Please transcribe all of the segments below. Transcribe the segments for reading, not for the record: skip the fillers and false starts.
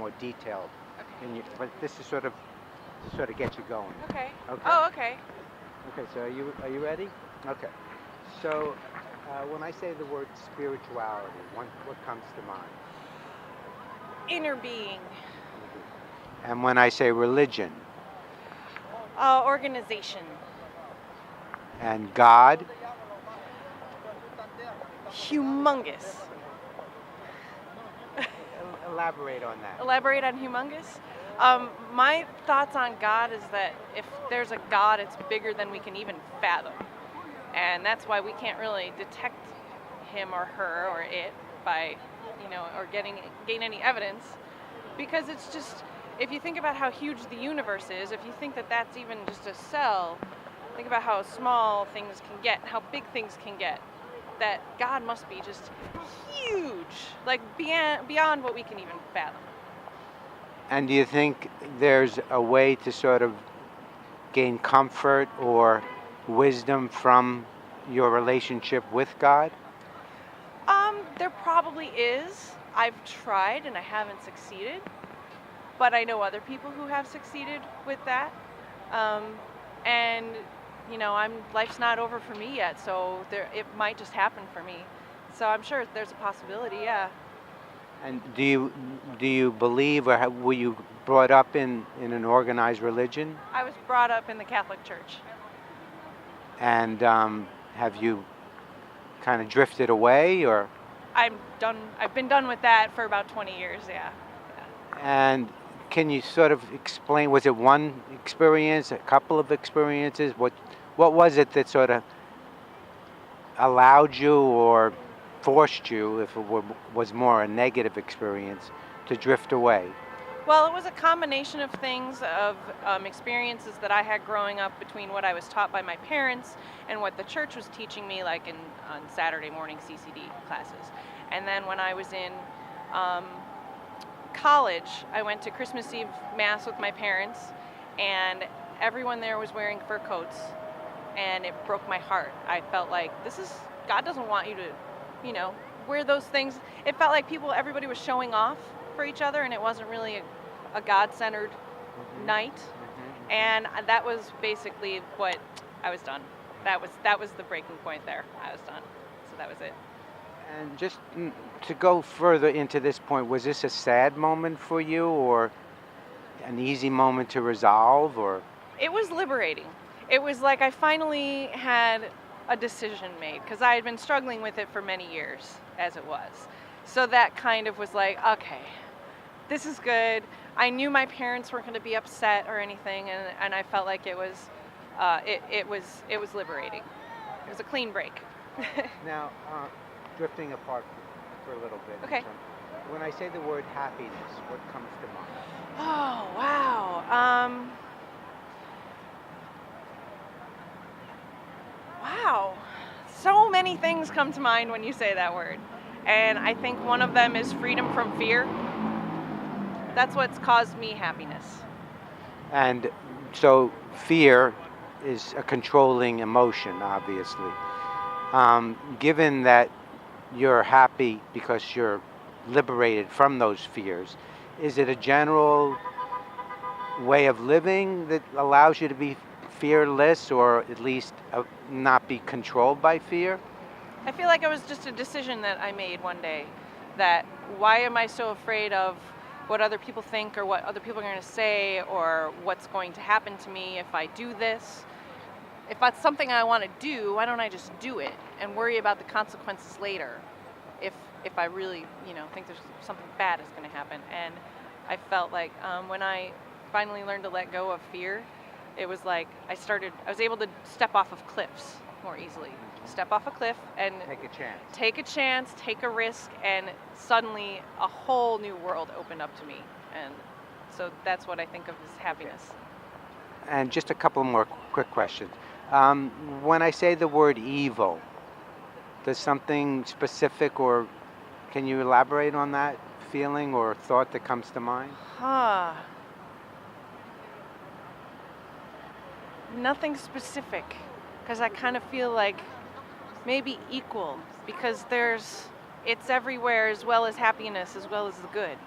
more detailed. Okay. But this is sort of to sort of get you going. Okay. Okay. Oh, okay. Okay. So are you ready? Okay. So when I say the word spirituality, what comes to mind? Inner being. And when I say religion Organization. and God, Humongous. elaborate on that. Elaborate on humongous. My thoughts on God is that if there's a God, it's bigger than we can even fathom. And that's why we can't really detect him or her or it by, or gain any evidence. Because it's just, if you think about how huge the universe is, if you think that that's even just a cell, think about how small things can get, how big things can get. That God must be just huge, like beyond what we can even fathom. And do you think there's a way to sort of gain comfort or wisdom from your relationship with God? There probably is. I've tried and I haven't succeeded, but I know other people who have succeeded with that. Um, and life's not over for me yet, so it might just happen for me. So I'm sure there's a possibility, yeah. And do you believe, or were you brought up in an organized religion? I was brought up in the Catholic Church. And have you kind of drifted away, or? I'm done. I've been done with that for about 20 years, yeah. And can you sort of explain? Was it one experience, a couple of experiences? What was it that sort of allowed you or forced you, if it was more a negative experience, to drift away? Well, it was a combination of things, of experiences that I had growing up between what I was taught by my parents and what the church was teaching me, like on Saturday morning CCD classes. And then when I was in college, I went to Christmas Eve Mass with my parents, and everyone there was wearing fur coats, and it broke my heart. I felt like God doesn't want you to, wear those things. It felt like everybody was showing off for each other, and it wasn't really a God-centered night. And that was basically what I was done. That was the breaking point there. I was done. So that was it. And just to go further into this point, was this a sad moment for you, or an easy moment to resolve, or? It was liberating. It was like I finally had a decision made, because I had been struggling with it for many years as it was. So that kind of was like, okay, this is good. I knew my parents weren't going to be upset or anything, and I felt like it was liberating. It was a clean break. Now, drifting apart for a little bit. Okay. When I say the word happiness, what comes to mind? Oh, wow. Wow. So many things come to mind when you say that word. And I think one of them is freedom from fear. That's what's caused me happiness. And so fear is a controlling emotion, obviously. Given that you're happy because you're liberated from those fears, is it a general way of living that allows you to be fearless, or at least not be controlled by fear? I feel like it was just a decision that I made one day, that why am I so afraid of what other people think, or what other people are going to say, or what's going to happen to me if I do this? If that's something I want to do, why don't I just do it and worry about the consequences later if I really, think there's something bad is going to happen. And I felt like when I finally learned to let go of fear, it was like I was able to step off of cliffs more easily. Step off a cliff and take a risk, and suddenly a whole new world opened up to me. And so that's what I think of as happiness. And just a couple more quick questions. When I say the word evil, does something specific, or can you elaborate on that feeling or thought that comes to mind? Nothing specific, because I kind of feel like maybe equal, because it's everywhere, as well as happiness, as well as the good.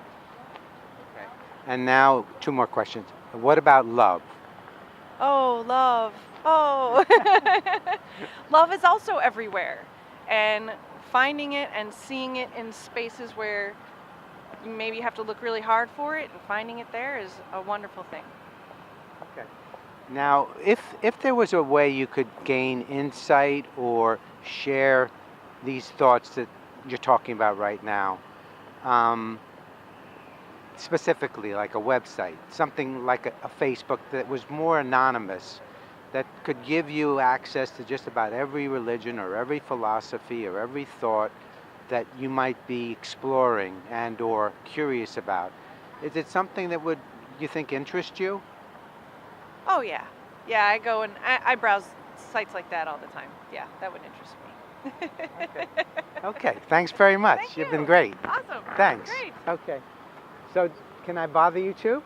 Okay. And now, two more questions. What about love? Oh, love. Oh. Love is also everywhere. And finding it and seeing it in spaces where you maybe have to look really hard for it and finding it there is a wonderful thing. Okay. Now, if there was a way you could gain insight or share these thoughts that you're talking about right now, um, specifically like a website, something like a Facebook that was more anonymous, that could give you access to just about every religion or every philosophy or every thought that you might be exploring and or curious about. Is it something that would you think interest you? Oh, yeah. Yeah, I go and I browse sites like that all the time. Yeah, that would interest me. Okay, thanks very much. Thank You've been you. great. Awesome. Thanks. Great. Okay. So can I bother you too?